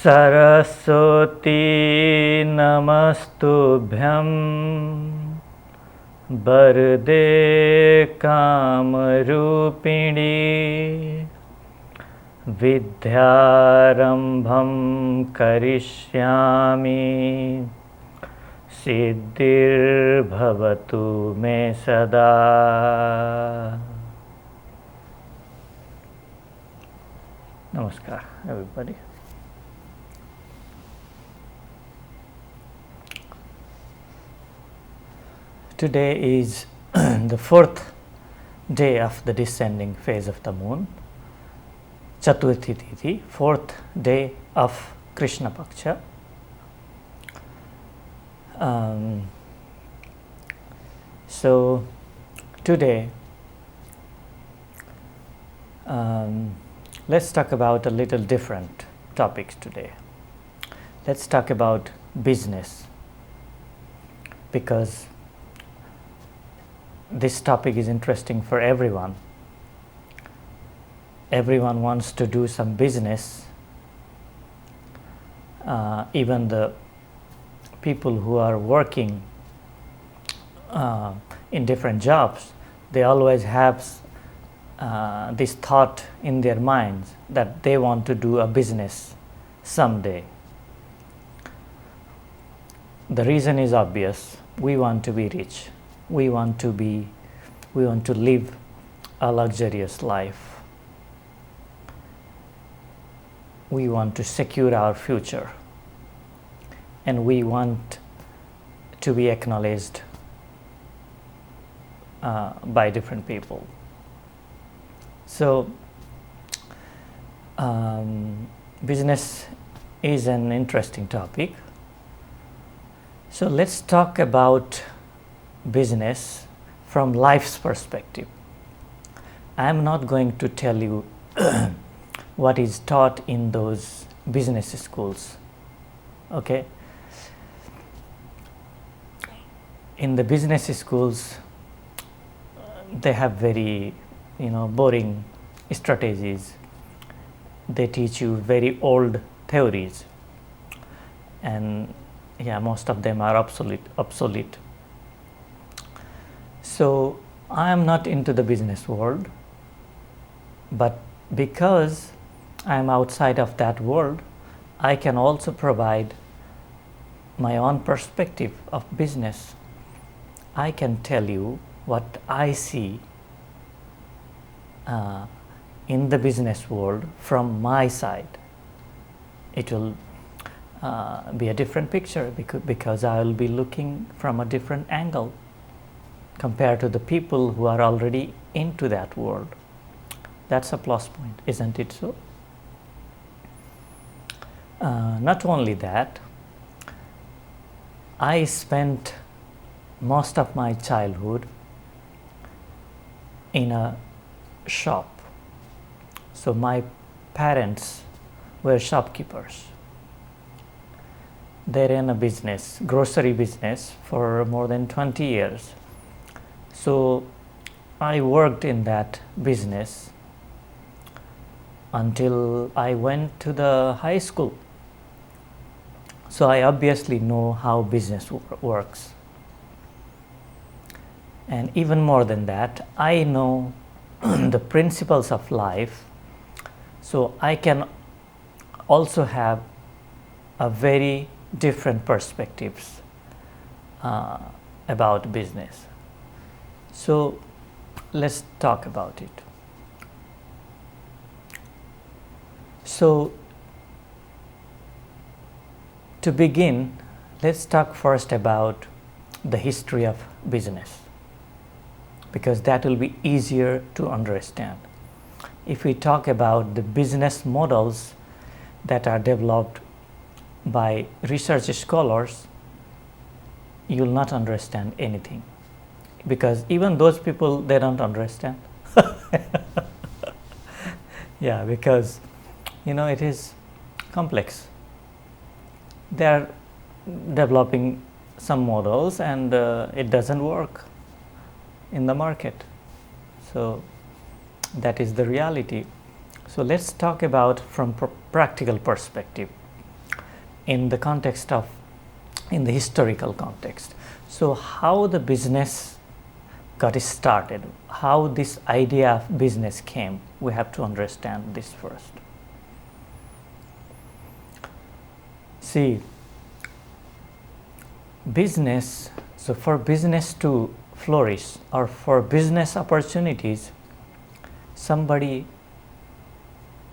सरस्वती नमस्तुभ्यं वरदे कामरूपिणी विद्यारम्भं करिष्यामि सिद्धिर्भवतु मे सदा. Namaskar, everybody. Today is the fourth day of the descending phase of the moon, Chaturthi Tithi, fourth day of Krishna Paksha. So today, let's talk about a little different topics today. Let's talk about business, because this topic is interesting for everyone. Everyone wants to do some business. Even the people who are working in different jobs, they always have this thought in their minds that they want to do a business someday. The reason is obvious. We want to be rich. We want to live a luxurious life. We want to secure our future, and we want to be acknowledged by different people. So business is an interesting topic. So let's talk about business from life's perspective. I am not going to tell you what is taught in those business schools. Okay? In the business schools, they have very, boring strategies. They teach you very old theories, and most of them are obsolete. So I am not into the business world, but because I am outside of that world, I can also provide my own perspective of business. I can tell you what I see in the business world from my side. It will be a different picture because I will be looking from a different angle compared to the people who are already into that world. That's a plus point, isn't it so? Not only that, I spent most of my childhood in a shop. So my parents were shopkeepers. They ran a business, grocery business, for more than 20 years. So I worked in that business until I went to the high school. So I obviously know how business works. And even more than that, I know the principles of life. So I can also have a very different perspectives about business. So let's talk about it. So to begin, let's talk first about the history of business, because that will be easier to understand. If we talk about the business models that are developed by research scholars, you will not understand anything, because even those people, they don't understand. Because it is complex. They are developing some models and it doesn't work in the market. So that is the reality. So let's talk about from practical perspective. in the context of, in the historical context. So how the business got started, how this idea of business came, we have to understand this first. See, business, so for business to flourish or for business opportunities, somebody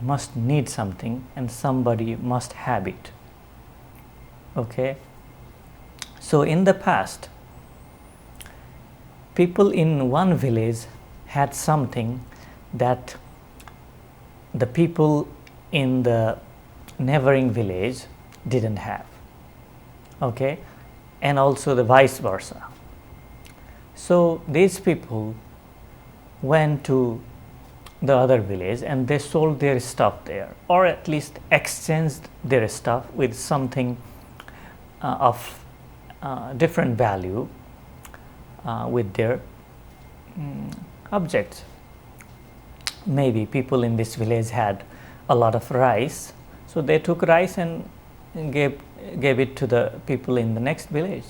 must need something and somebody must have it. Okay? So in the past, people in one village had something that the people in the neighboring village didn't have. Okay? And also the vice versa. So these people went to the other village and they sold their stuff there, or at least exchanged their stuff with something of different value with their objects. Maybe people in this village had a lot of rice, so they took rice and gave it to the people in the next village.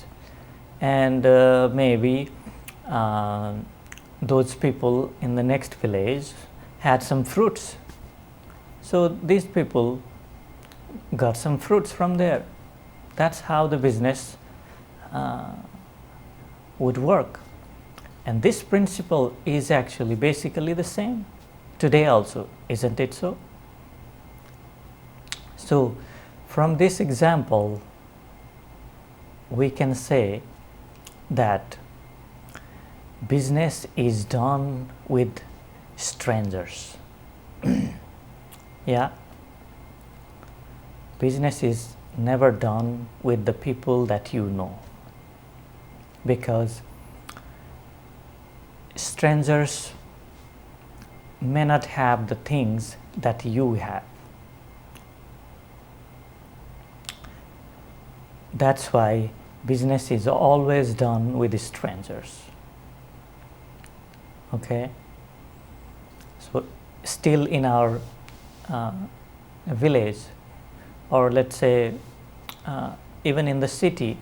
And maybe those people in the next village had some fruits, so these people got some fruits from there. That's how the business would work. And this principle is actually basically the same today also, isn't it so? So from this example, we can say that business is done with strangers. Yeah, business is never done with the people that you know, because strangers may not have the things that you have. That's why business is always done with strangers. Okay? So still in our village, or let's say even in the city,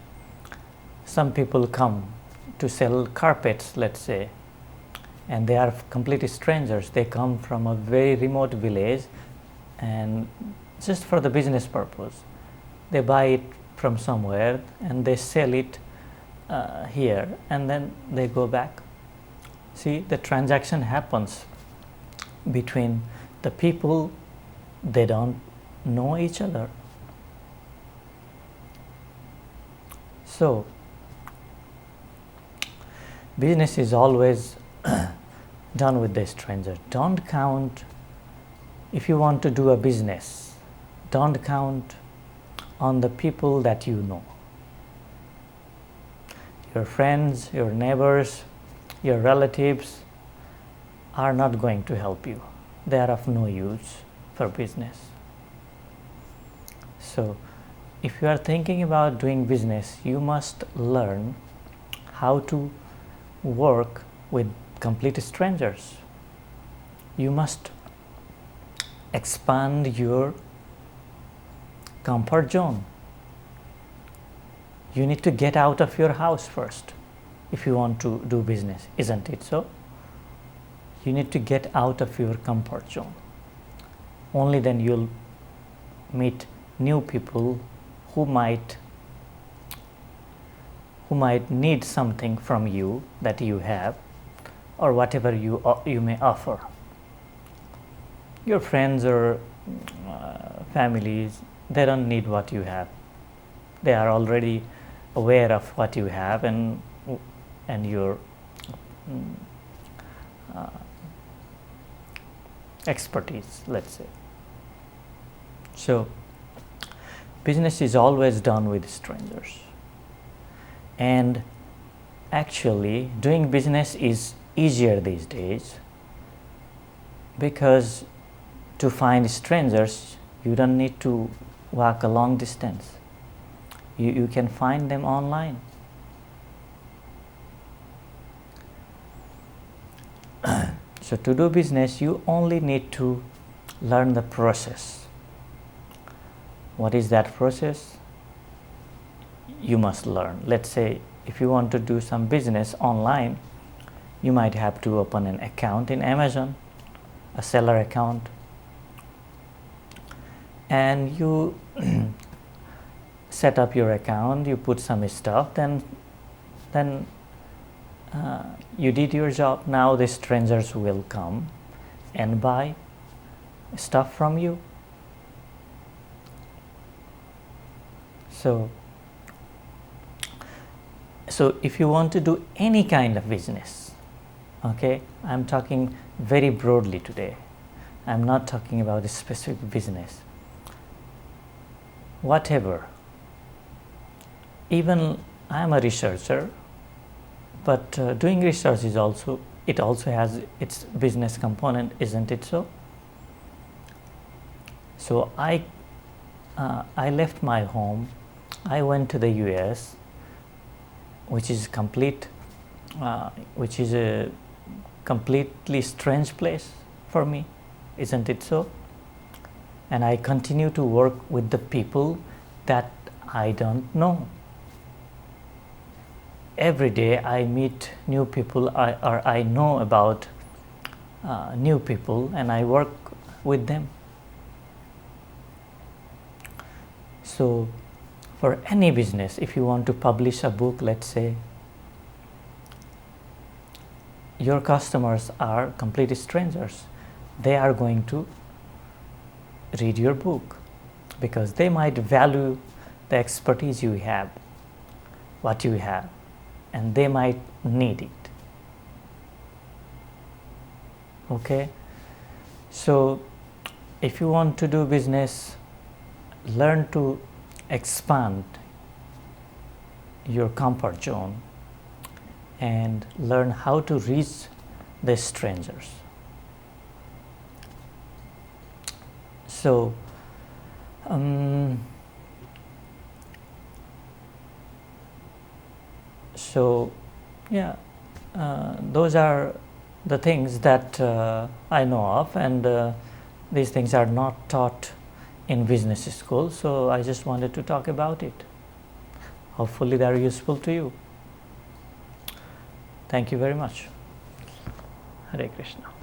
some people come to sell carpets, let's say, and they are complete strangers. They come from a very remote village and just for the business purpose. They buy it from somewhere and they sell it here, and then they go back. See, the transaction happens between the people, they don't know each other. So business is always done with the stranger. Don't count, if you want to do a business, don't count on the people that you know. Your friends, your neighbors, your relatives are not going to help you. They are of no use for business. So if you are thinking about doing business, you must learn how to work with complete strangers. You must expand your comfort zone. You need to get out of your house first if you want to do business, isn't it so? You need to get out of your comfort zone. Only then you'll meet new people who might need something from you that you have, or whatever you may offer. Your friends or families, they don't need what you have. They are already aware of what you have and your expertise, let's say. So business is always done with strangers. And actually doing business is easier these days, because to find strangers you don't need to walk a long distance. You can find them online. So to do business, you only need to learn the process. What is that process? you must learn. Let's say if you want to do some business online, you might have to open an account in Amazon, a seller account, and you set up your account, you put some stuff, then you did your job. Now the strangers will come and buy stuff from you. So if you want to do any kind of business, okay, I'm talking very broadly today. I'm not talking about a specific business. Whatever. Even I'm a researcher, but doing research is also has its business component, isn't it so? So I left my home. I went to the US, which is a completely strange place for me, isn't it so? And I continue to work with the people that I don't know. Every day I meet new people, or I know about new people, and I work with them. So for any business, if you want to publish a book, let's say, your customers are complete strangers. They are going to read your book because they might value the expertise you have, what you have, and they might need it. Okay? So if you want to do business, learn to expand your comfort zone and learn how to reach the strangers. So those are the things that I know of, and these things are not taught in business school, so I just wanted to talk about it. Hopefully they are useful to you. Thank you very much. Hare Krishna.